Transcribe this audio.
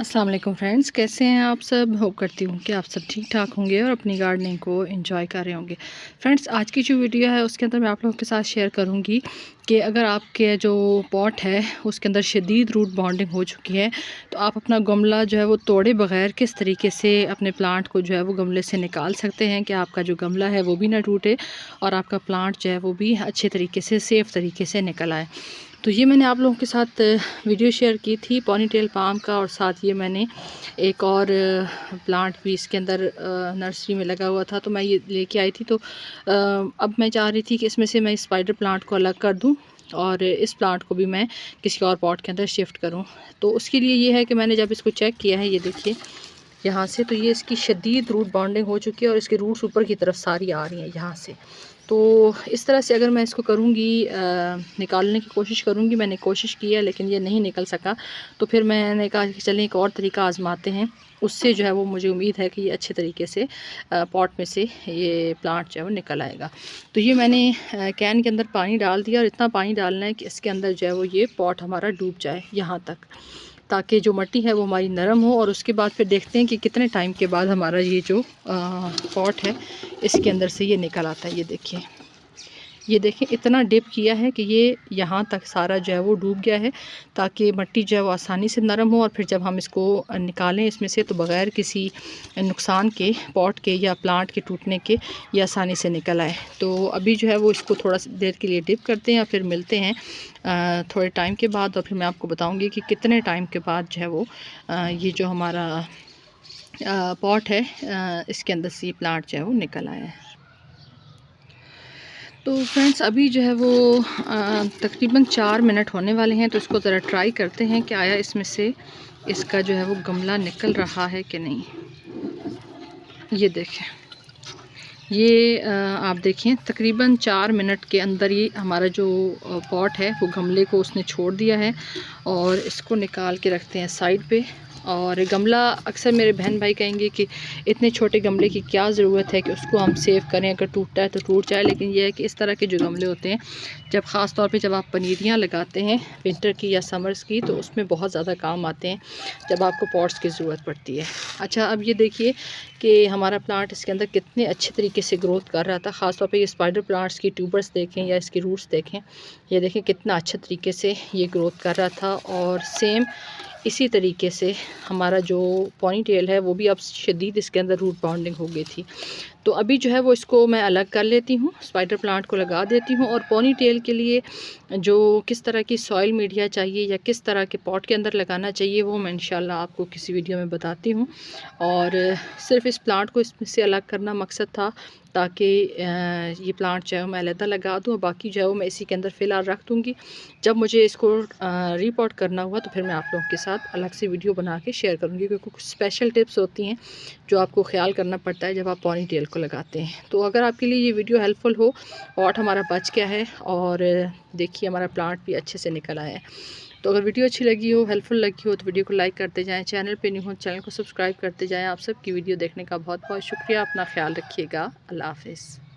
अस्सलाम वालेकुम फ्रेंड्स, कैसे हैं आप सब। होप करती हूँ कि आप सब ठीक ठाक होंगे और अपनी गार्डनिंग को एंजॉय कर रहे होंगे। फ्रेंड्स, आज की जो वीडियो है उसके अंदर मैं आप लोगों के साथ शेयर करूँगी कि अगर आपके जो पॉट है उसके अंदर शदीद रूट बॉन्डिंग हो चुकी है, तो आप अपना गमला जो है वो तोड़े बगैर किस तरीके से अपने प्लांट को जो है वो गमले से निकाल सकते हैं कि आपका जो गमला है वो भी ना टूटे और आपका प्लांट जो है वो भी अच्छे तरीके से सेफ़ तरीके से निकल आए। तो ये मैंने आप लोगों के साथ वीडियो शेयर की थी पोनीटेल पाम का, और साथ ये मैंने एक और प्लांट भी इसके अंदर नर्सरी में लगा हुआ था, तो मैं ये लेके आई थी। तो अब मैं चाह रही थी कि इसमें से मैं स्पाइडर प्लांट को अलग कर दूं और इस प्लांट को भी मैं किसी और पॉट के अंदर शिफ्ट करूं। तो उसके लिए ये है कि मैंने जब इसको चेक किया है, ये देखिए यहाँ से, तो ये इसकी शदीद रूट बॉन्डिंग हो चुकी है और इसके रूट्स ऊपर की तरफ सारी आ रही हैं यहाँ से। तो इस तरह से अगर मैं इसको करूँगी, निकालने की कोशिश करूँगी, मैंने कोशिश की है लेकिन ये नहीं निकल सका। तो फिर मैंने कहा कि चलें एक और तरीका आजमाते हैं, उससे जो है वो मुझे उम्मीद है कि ये अच्छे तरीके से पॉट में से ये प्लांट जो है वो निकल आएगा। तो ये मैंने कैन के अंदर पानी डाल दिया और इतना पानी डालना है कि इसके अंदर जो है वो ये पॉट हमारा डूब जाए यहाँ तक, ताकि जो मिट्टी है वो हमारी नरम हो। और उसके बाद फिर देखते हैं कि कितने टाइम के बाद हमारा ये जो पॉट है इसके अंदर से ये निकल आता है। ये देखें इतना डिप किया है कि ये यहाँ तक सारा जो है वो डूब गया है, ताकि मिट्टी जो है वो आसानी से नरम हो और फिर जब हम इसको निकालें इसमें से तो बग़ैर किसी नुकसान के, पॉट के या प्लांट के टूटने के, ये आसानी से निकल आए। तो अभी जो है वो इसको थोड़ा सी देर के लिए डिप करते हैं और फिर मिलते हैं थोड़े टाइम के बाद, और फिर मैं आपको बताऊँगी कि कितने टाइम के बाद जो है वो ये जो हमारा पॉट है इसके अंदर से प्लांट जो है वो निकल आया है। तो फ्रेंड्स, अभी जो है वो तकरीबन 4 मिनट होने वाले हैं, तो इसको ज़रा ट्राई करते हैं कि आया इसमें से इसका जो है वो गमला निकल रहा है कि नहीं। ये देखें, ये आप देखें तकरीबन 4 मिनट के अंदर ही हमारा जो पॉट है वो गमले को उसने छोड़ दिया है। और इसको निकाल के रखते हैं साइड पे। और गमला, अक्सर मेरे बहन भाई कहेंगे कि इतने छोटे गमले की क्या ज़रूरत है कि उसको हम सेव करें, अगर टूटता है तो टूट जाए। लेकिन यह है कि इस तरह के जो गमले होते हैं, जब ख़ास तौर पे जब आप पनीरियाँ लगाते हैं विंटर की या समर्स की, तो उसमें बहुत ज़्यादा काम आते हैं जब आपको पॉट्स की ज़रूरत पड़ती है। अच्छा, अब ये देखिए कि हमारा प्लांट इसके अंदर कितने अच्छे तरीके से ग्रोथ कर रहा था। ख़ास तौर पे ये स्पाइडर प्लांट्स की ट्यूबर्स देखें या इसकी रूट्स देखें, ये देखें कितना अच्छे तरीके से ये ग्रोथ कर रहा था। और सेम इसी तरीके से हमारा जो पोनीटेल है वो भी अब शदीद इसके अंदर रूट बाउंडिंग हो गई थी। तो अभी जो है वो इसको मैं अलग कर लेती हूँ, स्पाइडर प्लांट को लगा देती हूँ। और पोनीटेल के लिए जो किस तरह की सॉइल मीडिया चाहिए या किस तरह के पॉट के अंदर लगाना चाहिए वो मैं इंशाल्लाह आपको किसी वीडियो में बताती हूँ। और सिर्फ इस प्लांट को इसमें से अलग करना मकसद था, ताकि ये प्लांट जो है मैं अलहदा लगा दूँ, और बाकी जो है वो मैं इसी के अंदर फ़िलहाल रख दूँगी। जब मुझे इसको रीपॉट करना हुआ तो फिर मैं आप लोगों के साथ अलग से वीडियो बना के शेयर करूँगी, क्योंकि कुछ स्पेशल टिप्स होती हैं जो आपको ख्याल करना पड़ता है जब आप पोनीटेल को लगाते हैं। तो अगर आपके लिए ये वीडियो हेल्पफुल हो, पॉट हमारा बच गया है और देखिए हमारा प्लांट भी अच्छे से निकल आया है। तो अगर वीडियो अच्छी लगी हो, हेल्पफुल लगी हो, तो वीडियो को लाइक करते जाएं। चैनल पे न्यू हो चैनल को सब्सक्राइब करते जाएं। आप सबकी वीडियो देखने का बहुत बहुत शुक्रिया। अपना ख्याल रखिएगा। अल्लाह हाफ़िज़।